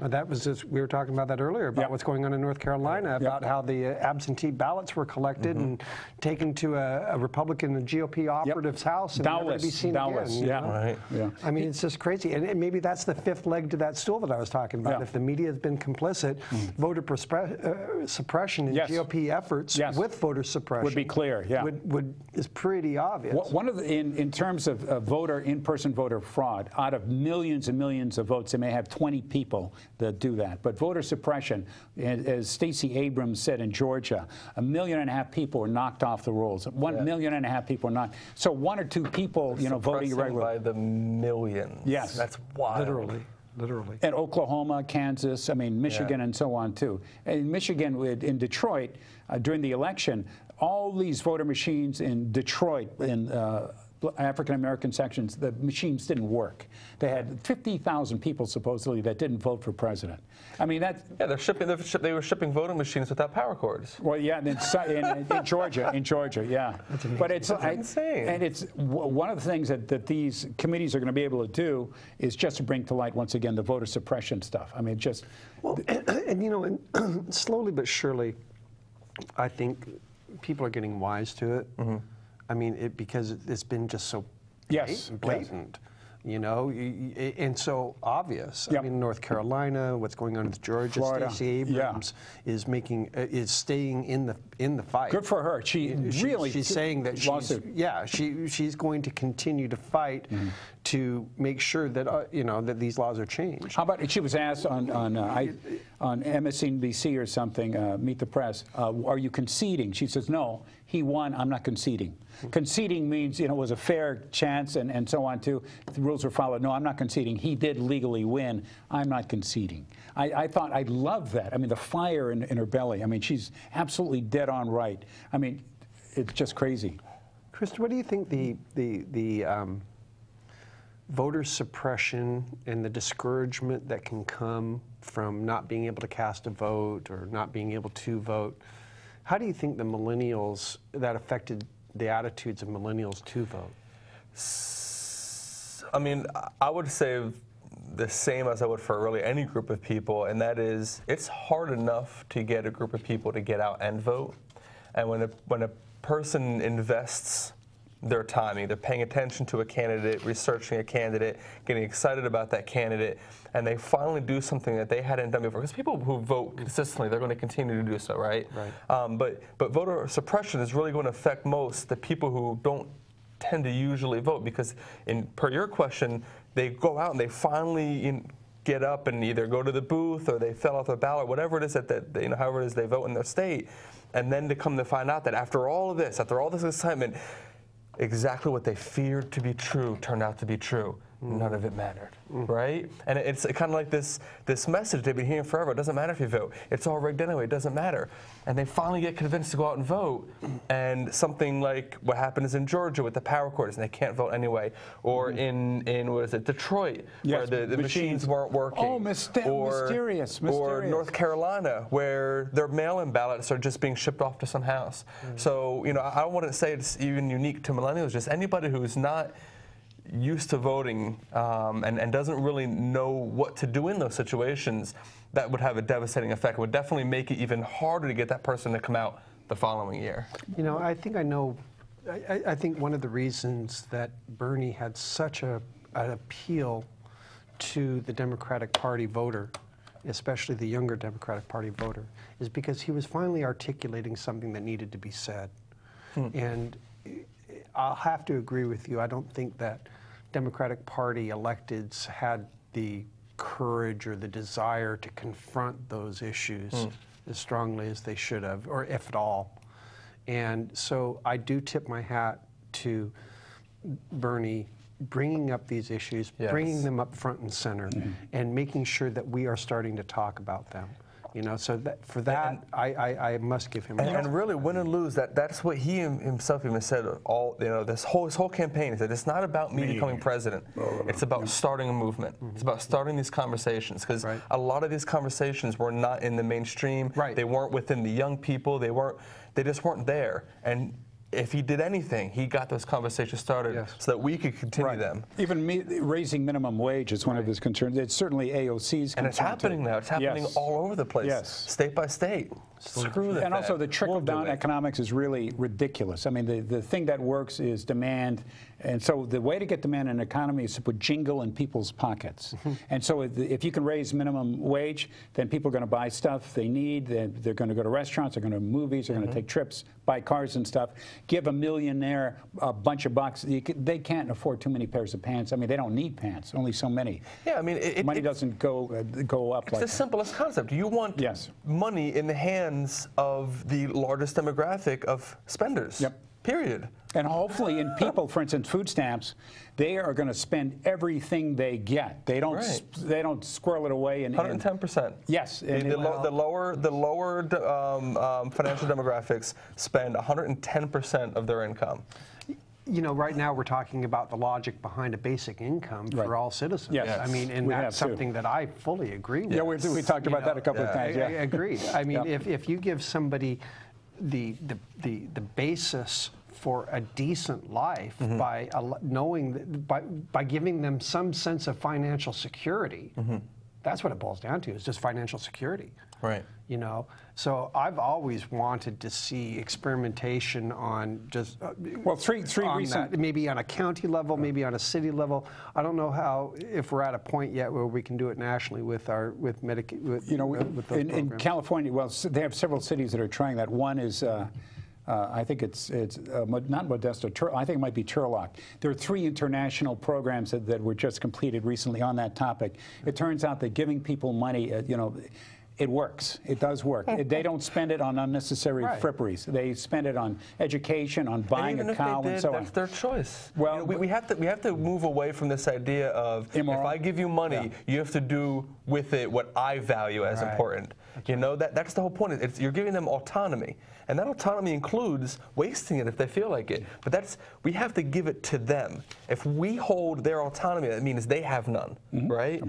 That was just, we were talking about that earlier, about what's going on in North Carolina, about how the absentee ballots were collected and taken to a Republican and GOP operative's house and never to be seen again. I mean, it's just crazy. And maybe that's the fifth leg to that stool that I was talking about. If the media has been complicit, voter suppression and GOP efforts with voter suppression would be clear, is pretty obvious. One of the, in terms of in-person voter fraud, out of millions and millions of votes, they may have 20 people that do that. But voter suppression, as Stacey Abrams said in Georgia, 1.5 million people were knocked off the rolls. 1.5 million people were knocked. So 1 or 2 people, you know, voting irregularly. By the millions. Yes. That's wild. Literally. And Oklahoma, Kansas, I mean, Michigan and so on, too. In Michigan, in Detroit, during the election, all these voter machines in Detroit, in African-American sections, the machines didn't work. They had 50,000 people, supposedly, that didn't vote for president. I mean, that... Yeah, they were shipping voting machines without power cords. Well, yeah, in Georgia, But it's insane. And it's one of the things that these committees are going to be able to do is just to bring to light, once again, the voter suppression stuff. I mean, just... Well, and you know, and slowly but surely, I think people are getting wise to it. I mean, because it's been just so blatant, you know, and so obvious. I mean, North Carolina, what's going on with Georgia, Florida. Stacey Abrams is staying in the fight. Good for her. She's saying that she's going to continue to fight to make sure that you know, that these laws are changed. How about, she was asked on MSNBC or something, Meet the Press, are you conceding? She says, no, he won, I'm not conceding. Conceding means, you know, it was a fair chance and so on too. The rules were followed. No, I'm not conceding. He did legally win. I'm not conceding. I thought, I loved that. I mean, the fire in her belly. I mean, she's absolutely dead on right. I mean, it's just crazy. Krista, what do you think the voter suppression and the discouragement that can come from not being able to cast a vote or not being able to vote, how do you think the millennials, that affected the attitudes of millennials to vote? I mean, I would say the same as I would for really any group of people, and that is, it's hard enough to get a group of people to get out and vote. And when a person invests their time, either paying attention to a candidate, researching a candidate, getting excited about that candidate, and they finally do something that they hadn't done before. Because people who vote consistently, they're going to continue to do so, right? But voter suppression is really going to affect most the people who don't tend to usually vote, because per your question, they go out and they finally get up and either go to the booth or they fill out their ballot, whatever it is that however it is they vote in their state, and then to come to find out that after all of this, after all this excitement, exactly what they feared to be true turned out to be true. None of it mattered, right? And it's kind of like this message they've been hearing forever. It doesn't matter if you vote. It's all rigged anyway. It doesn't matter. And they finally get convinced to go out and vote. And something like what happened is in Georgia with the power cords, and they can't vote anyway. Or in what is it, Detroit, where the machines weren't working. Oh, mysterious. Or North Carolina, where their mail-in ballots are just being shipped off to some house. So, I wouldn't say it's even unique to millennials. Just anybody who's not used to voting and doesn't really know what to do in those situations, that would have a devastating effect. It would definitely make it even harder to get that person to come out the following year. I think I think one of the reasons that Bernie had such an appeal to the Democratic Party voter, especially the younger Democratic Party voter, is because he was finally articulating something that needed to be said. And I'll have to agree with you. I don't think that Democratic Party electeds had the courage or the desire to confront those issues as strongly as they should have, or if at all. And so I do tip my hat to Bernie bringing up these issues, bringing them up front and center, and making sure that we are starting to talk about them. So for that, I must give him. And really, win and lose, that's what he himself even said. His whole campaign, he said, it's not about me becoming president. It's about starting a movement. It's about starting these conversations, because a lot of these conversations were not in the mainstream. They weren't within the young people. They just weren't there. And if he did anything, he got those conversations started so that we could continue them. Even raising minimum wage is one of his concerns. It's certainly AOC's concern. And it's happening now. It's happening all over the place, state by state. Screw that. And also the trickle-down economics is really ridiculous. I mean, the thing that works is demand. And so the way to get demand in an economy is to put jingle in people's pockets. And so if you can raise minimum wage, then people are going to buy stuff they need. They're going to go to restaurants. They're going to movies. They're going to take trips, buy cars and stuff. Give a millionaire a bunch of bucks. They can't afford too many pairs of pants. I mean, they don't need pants. Only so many. Yeah, I mean, money doesn't go up. It's the simplest concept. You want money in the hands of the largest demographic of spenders. Period. And hopefully in people, for instance, food stamps, they are going to spend everything they get. They don't squirrel it away. 110%. Yes. The lower financial demographics spend 110% of their income. Right now we're talking about the logic behind a basic income for all citizens. Yes. I mean, and that's something that I fully agree with. Yeah, we talked about that a couple of times. I agree. I mean, if you give somebody the basis for a decent life by knowing by giving them some sense of financial security, that's what it boils down to, is just financial security. Right. So I've always wanted to see experimentation on just three recent, maybe on a county level, maybe on a city level. I don't know if we're at a point yet where we can do it nationally with Medicaid. With those in California, well, they have several cities that are trying that. One is. I think it's not Modesto. I think it might be Turlock. There are 3 international programs that were just completed recently on that topic. It turns out that giving people money, it works. It does work. They don't spend it on unnecessary Right. fripperies. They spend it on education, on buying a cow, and so on. That's their choice. Well, you know, we have to move away from this idea of immoral. if I give you money, you have to do with it what I value as important. You know, that's the whole point. You're giving them autonomy, and that autonomy includes wasting it if they feel like it. But we have to give it to them. If we hold their autonomy, that means they have none, right?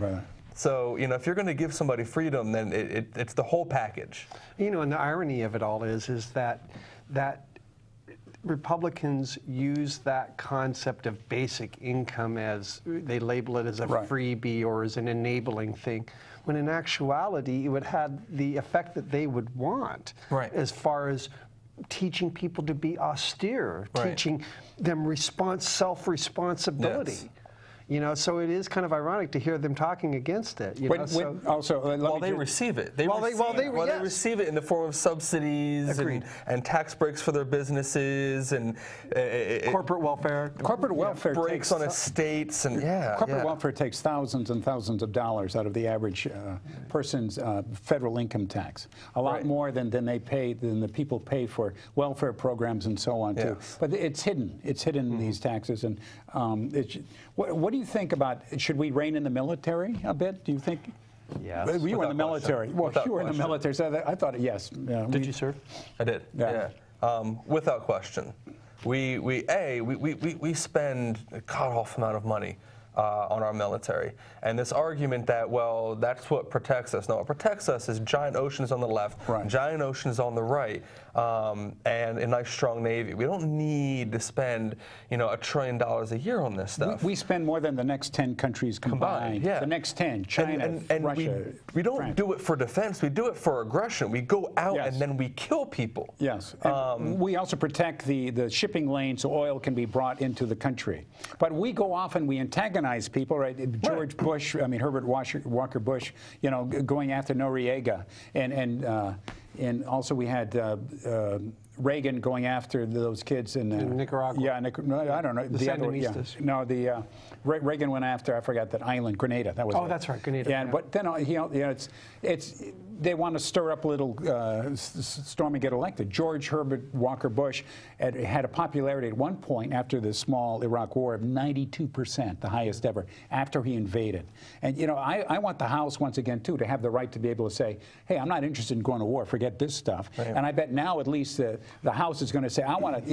So, you know, if you're going to give somebody freedom, then it's the whole package. You know, and the irony of it all is that Republicans use that concept of basic income as, they label it as a freebie or as an enabling thing, when in actuality it would have the effect that they would want, as far as teaching people to be austere, teaching them self-responsibility. Yes. You know, so it is kind of ironic to hear them talking against it. You know, so While they receive it. They receive it in the form of subsidies and tax breaks for their businesses and corporate welfare. Corporate welfare breaks on estates and corporate welfare takes thousands and thousands of dollars out of the average person's federal income tax. A lot more than the people pay for welfare programs and so on too. But it's hidden. It's hidden in these taxes. And what do you think about, should we rein in the military a bit? Do you think? Yes. You were in the military. Well, you were in the military, so I thought yes. Did you serve? I did. Yeah. Without question. We spend a cut-off amount of money on our military. And this argument that, well, that's what protects us. No, what protects us is giant oceans on the left, giant oceans on the right, and a nice strong Navy. We don't need to spend, you know, $1 trillion a year on this stuff. We spend more than the next 10 countries combined. The next 10, China, and Russia, we don't France. do it for defense. We do it for aggression. We go out and then we kill people. Yes. And we also protect the shipping lane so oil can be brought into the country. But we go off and we antagonize people, right? George Bush, Herbert Walker Bush, you know, going after Noriega, and also we had Reagan going after those kids in Nicaragua. Yeah, I don't know. The Sandinistas. No, Reagan went after, I forgot that island, Grenada. That was that's right, Grenada. Yeah, but then they want to stir up a little storm and get elected. George Herbert Walker Bush had a popularity at one point after the small Iraq War of 92%, the highest ever, after he invaded. And you know, I want the House once again too to have the right to be able to say, hey, I'm not interested in going to war. Forget this stuff. And I bet now at least the House is going to say,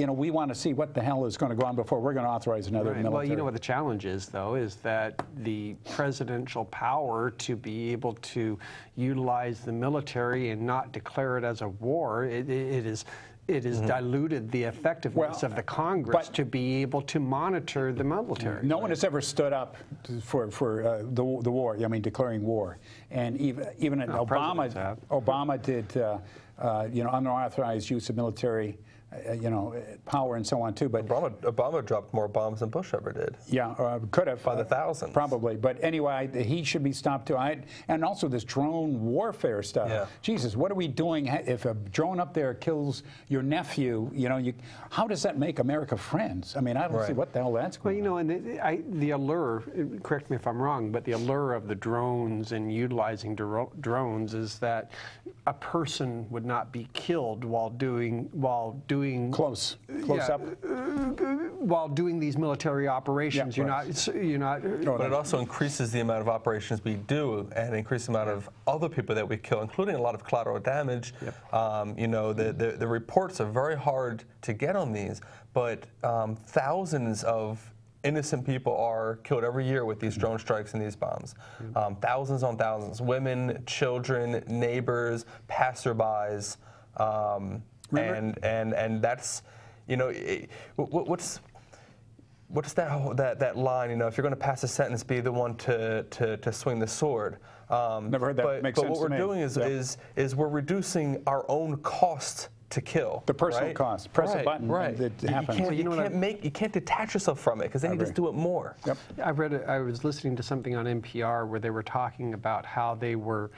we want to see what the hell is going to go on before we're going to authorize another military. Well, you know what the challenge is, though, is that the presidential power to be able to utilize the military and not declare it as a war, it is diluted the effectiveness of the Congress to be able to monitor the military. No one has ever stood up for the war. I mean, declaring war, and even Obama did. Unauthorized use of military, power and so on too. But Obama dropped more bombs than Bush ever did. Yeah, could have by the thousands, probably. But anyway, he should be stopped too. And also this drone warfare stuff. Yeah. Jesus, what are we doing if a drone up there kills your nephew? How does that make America friends? I mean, I don't see what the hell that's going. Well, and the allure. Correct me if I'm wrong, but the allure of the drones and utilizing drones is that a person would not be killed while doing close up while doing these military operations. You're not. But it also increases the amount of operations we do and increases the amount of other people that we kill, including a lot of collateral damage. The reports are very hard to get on these, but thousands of innocent people are killed every year with these drone strikes and these bombs. Thousands on thousands. Women, children, neighbors, passerbys. And that's, what's that line? If you're going to pass a sentence, be the one to swing the sword. Never heard that. Makes sense. But what we're doing is we're reducing our own cost to kill. The personal cost. Press a button. Right. It happens. You can't detach yourself from it because then you just do it more. Yep. I was listening to something on NPR where they were talking about how they were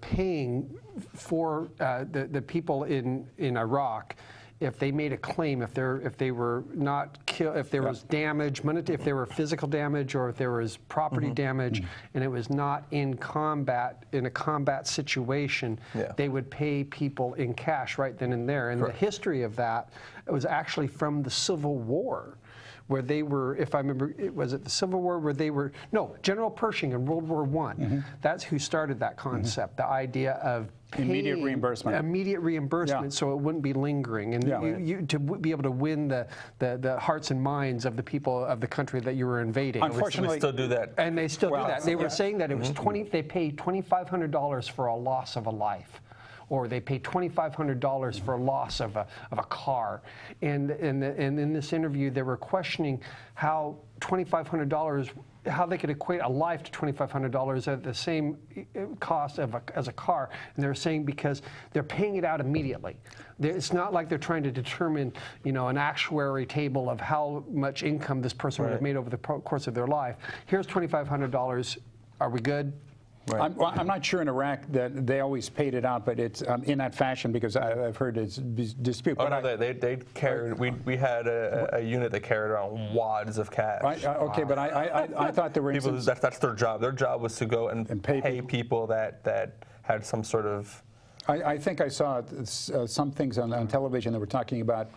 paying for the people in Iraq if they made a claim, if they were not killed, if there was damage, if there were physical damage, or if there was property damage, and it was not in a combat situation, they would pay people in cash right then and there. And the history of that was actually from the Civil War, where they were, if I remember, was it the Civil War where they were, no, General Pershing in World War I. That's who started that concept, the idea of immediate reimbursement. Immediate reimbursement, so it wouldn't be lingering, and you to be able to win the hearts and minds of the people of the country that you were invading. Unfortunately, we still do that, and they still do that. They were saying that it was they paid $2,500 for a loss of a life, or they pay $2,500 for a loss of a car. And in this interview, they were questioning how $2,500, how they could equate a life to $2,500 at the same cost as a car. And they're saying because they're paying it out immediately. It's not like they're trying to determine, an actuary table of how much income this person would have made over the course of their life. Here's $2,500. Are we good? Right. I'm not sure in Iraq that they always paid it out, but it's in that fashion, because I've heard it's dispute. Oh, no, they carried. We had a unit that carried around wads of cash. Okay, but I thought there were people. That's their job. Their job was to go and pay people that had some sort of. I think I saw some things on television that were talking about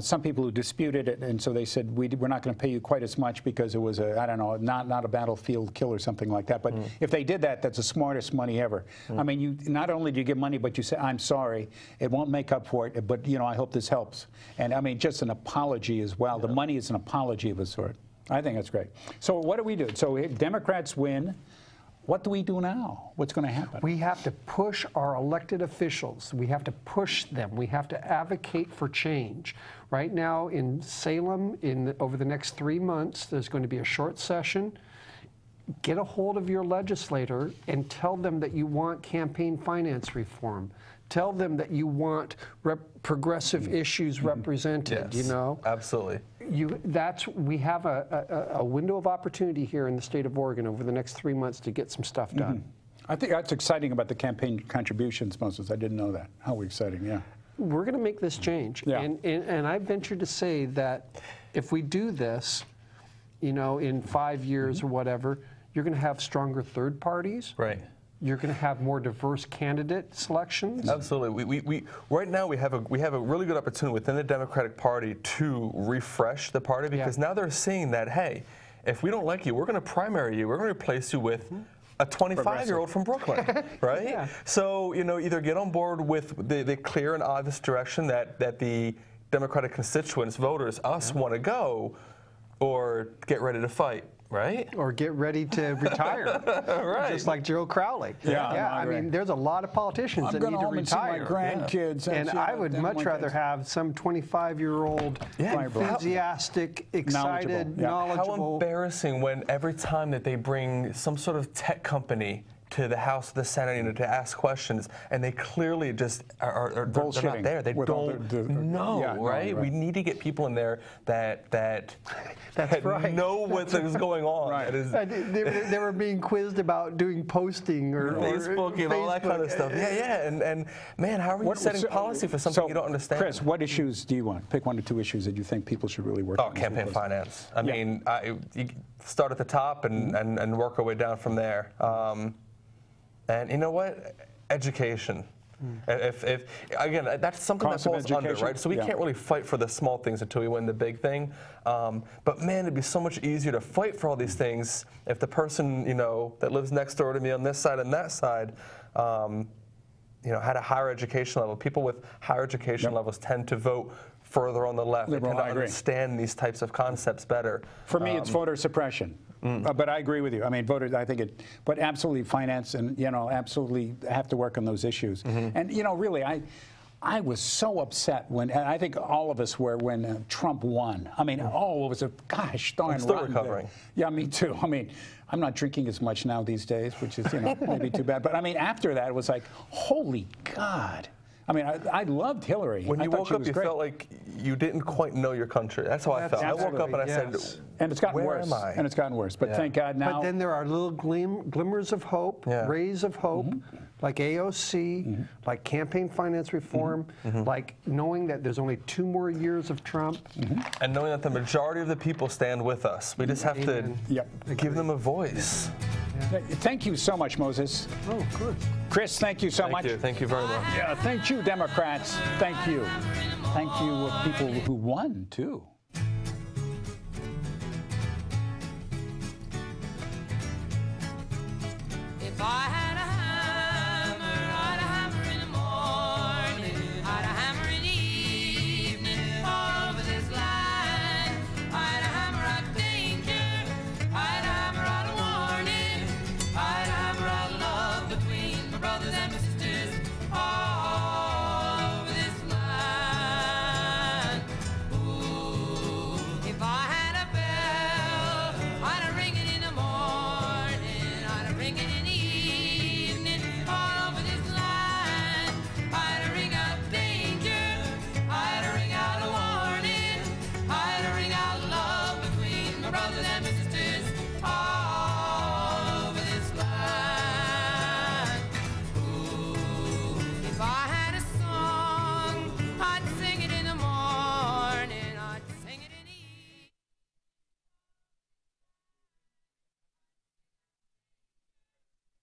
some people who disputed it, and so they said, we're not going to pay you quite as much because it was I don't know, not a battlefield kill or something like that. But if they did that, that's the smartest money ever. I mean, you not only do you give money, but you say, I'm sorry, it won't make up for it, but I hope this helps. And I mean, just an apology as well. The money is an apology of a sort. I think that's great. So what do we do? So if Democrats win, what do we do now? What's going to happen? We have to push our elected officials. We have to push them. We have to advocate for change. Right now in Salem, over the next 3 months, there's going to be a short session. Get a hold of your legislator and tell them that you want campaign finance reform. Tell them that you want progressive issues represented, Yes, absolutely. We have a window of opportunity here in the state of Oregon over the next 3 months to get some stuff done. I think that's exciting about the campaign contributions, Moses. I didn't know that. How exciting, yeah. We're going to make this change. Yeah. And I venture to say that if we do this, in 5 years or whatever, you're going to have stronger third parties. Right. You're going to have more diverse candidate selections. Absolutely. We right now we have a really good opportunity within the Democratic Party to refresh the party, because now they're seeing that, hey, if we don't like you, we're going to primary you. We're going to replace you with a 25-year-old from Brooklyn, right? So either get on board with the clear and obvious direction that the Democratic constituents, voters, us want to go, or get ready to fight. Right? Or get ready to retire. Right. Just like Joe Crowley. Yeah, I mean, there's a lot of politicians that need to retire. I'm going home and see my grandkids. And I would much rather have some 25-year-old enthusiastic, excited, knowledgeable. How embarrassing when every time that they bring some sort of tech company to the House, the Senate, to ask questions, and they clearly just are they're not there. They don't know, right? We need to get people in there that know what is going on. Right. They were being quizzed about doing posting or Facebook and all that kind of stuff. And man, how are you setting policy for something you don't understand? Chris, what issues do you want? Pick 1 or 2 issues that you think people should really work on. Campaign finance. I mean, you start at the top and work our way down from there. And you know what? Education. If again, that's something that falls under, right? So we can't really fight for the small things until we win the big thing. But man, it'd be so much easier to fight for all these things if the person that lives next door to me on this side and that side, had a higher education level. People with higher education levels tend to vote further on the left. They tend to understand these types of concepts better. For me, it's voter suppression. But I agree with you. I mean, voters, I think but absolutely finance and, absolutely have to work on those issues. And, really, I was so upset when, and I think all of us were when Trump won. I mean, it was a gosh darn I'm still rotten recovering. day. Yeah, me too. I mean, I'm not drinking as much now these days, which is, maybe too bad. But I mean, after that, it was like, holy God. I mean, I loved Hillary. When you woke up, you felt like you didn't quite know your country. That's how I felt. I woke up and I said, and it's gotten worse. Where am I? And it's gotten worse. But thank God now. But then there are little glimmers of hope, rays of hope. like AOC, like campaign finance reform, like knowing that there's only 2 more years of Trump. And knowing that the majority of the people stand with us. We just have to give them a voice. Thank you so much, Moses. Oh, good. Chris, thank you so much. Thank you very much. Yeah, thank you, Democrats. Thank you. Thank you, people who won, too. If I